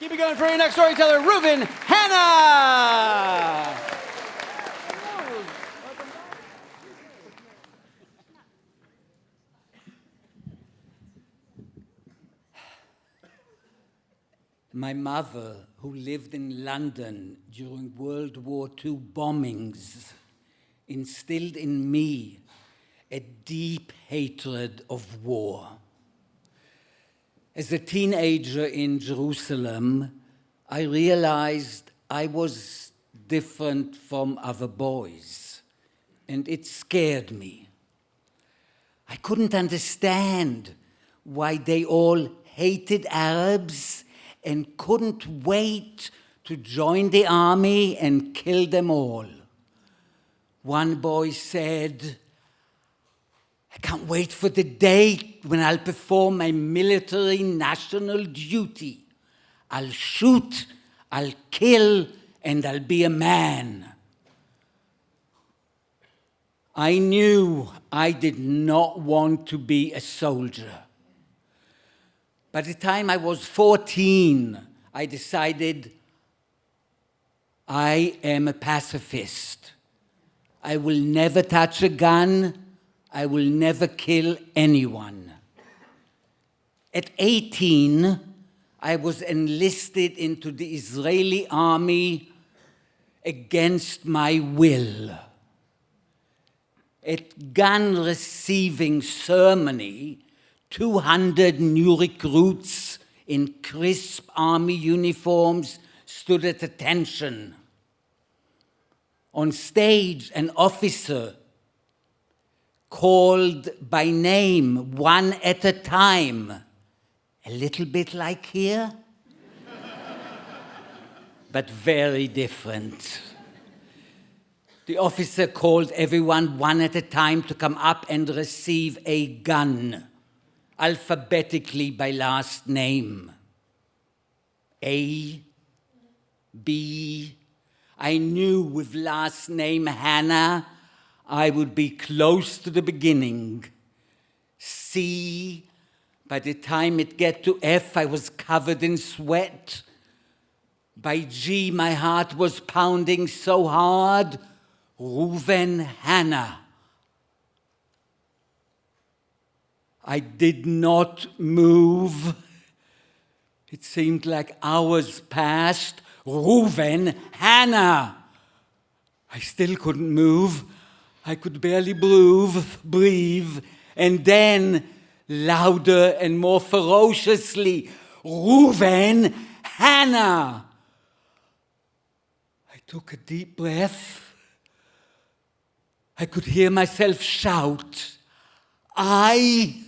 Keep it going for your next storyteller, Reuven Hanna. My mother, who lived in London during World War II bombings, instilled in me a deep hatred of war. As a teenager in Jerusalem, I realized I was different from other boys, and it scared me. I couldn't understand why they all hated Arabs and couldn't wait to join the army and kill them all. One boy said, "I can't wait for the day when I'll perform my military national duty. I'll shoot, I'll kill, and I'll be a man." I knew I did not want to be a soldier. By the time I was 14, I decided I am a pacifist. I will never touch a gun. I will never kill anyone. At 18, I was enlisted into the Israeli army against my will. At gun receiving ceremony, 200 new recruits in crisp army uniforms stood at attention. On stage, an officer called by name one at a time, a little bit like here, but very different. The officer called everyone one at a time to come up and receive a gun, alphabetically by last name. A, B. I knew with last name Hanna, I would be close to the beginning. C. By the time it get to F, I was covered in sweat. By G, my heart was pounding so hard. Reuven Hanna. I did not move. It seemed like hours passed. Reuven Hanna. I still couldn't move. I could barely breathe. And then, louder and more ferociously, Reuven Hanna. I took a deep breath. I could hear myself shout, "I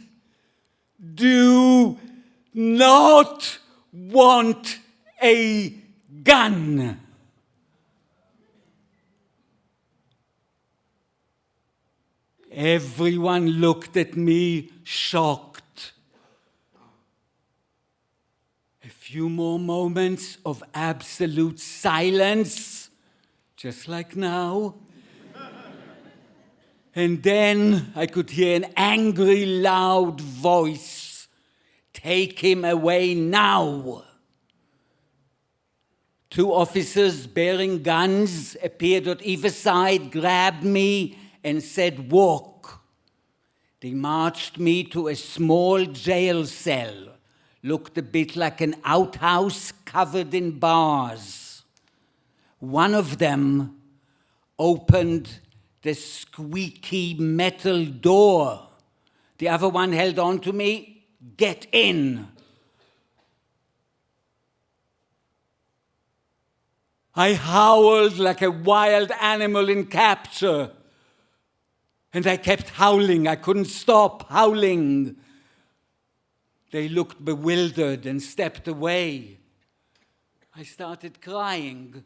do not want a gun." Everyone looked at me shocked. A few more moments of absolute silence, just like now. And then I could hear an angry, loud voice. "Take him away now." Two officers bearing guns appeared at either side, grabbed me, and said, "Walk." They marched me to a small jail cell, looked a bit like an outhouse covered in bars. One of them opened the squeaky metal door. The other one held on to me. "Get in." I howled like a wild animal in capture. And I kept howling. I couldn't stop howling. They looked bewildered and stepped away. I started crying.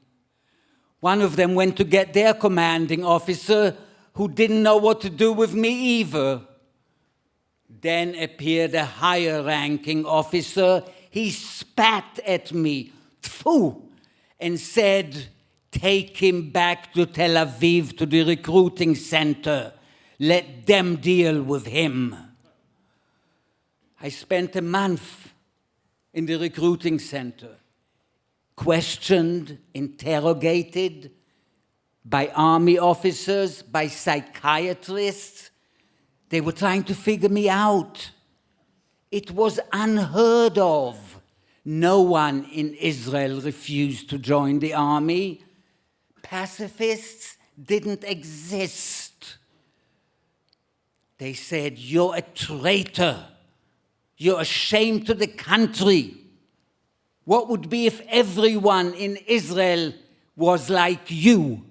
One of them went to get their commanding officer, who didn't know what to do with me either. Then appeared a higher-ranking officer. He spat at me, "Tfu," and said, "Take him back to Tel Aviv to the recruiting center. Let them deal with him." I spent a month in the recruiting center. questioned, interrogated by army officers, by psychiatrists. They were trying to figure me out. It was unheard of. No one in Israel refused to join the army. Pacifists didn't exist. They said, "You're a traitor. You're a shame to the country. What would be if everyone in Israel was like you?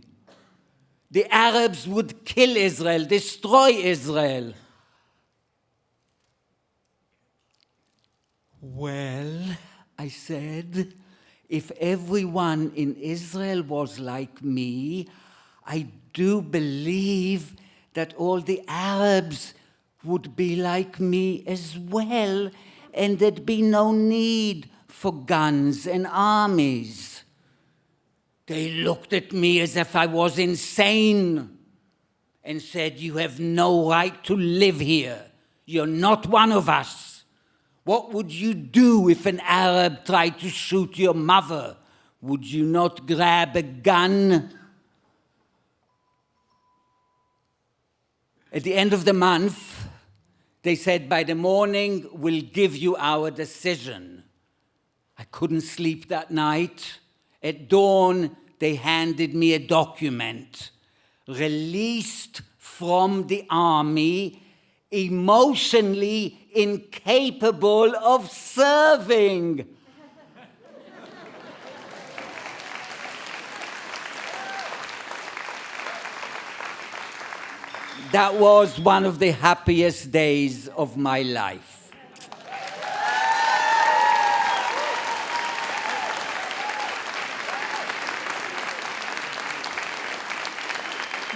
The Arabs would kill Israel, destroy Israel." Well, I said, if everyone in Israel was like me, I do believe that all the Arabs would be like me as well, and there'd be no need for guns and armies. They looked at me as if I was insane and said, "You have no right to live here. You're not one of us. What would you do if an Arab tried to shoot your mother? Would you not grab a gun?" At the end of the month, they said, "By the morning, we'll give you our decision." I couldn't sleep that night. At dawn, they handed me a document. Released from the army, emotionally incapable of serving. That was one of the happiest days of my life.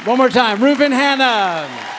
One more time, Reuven Hannah.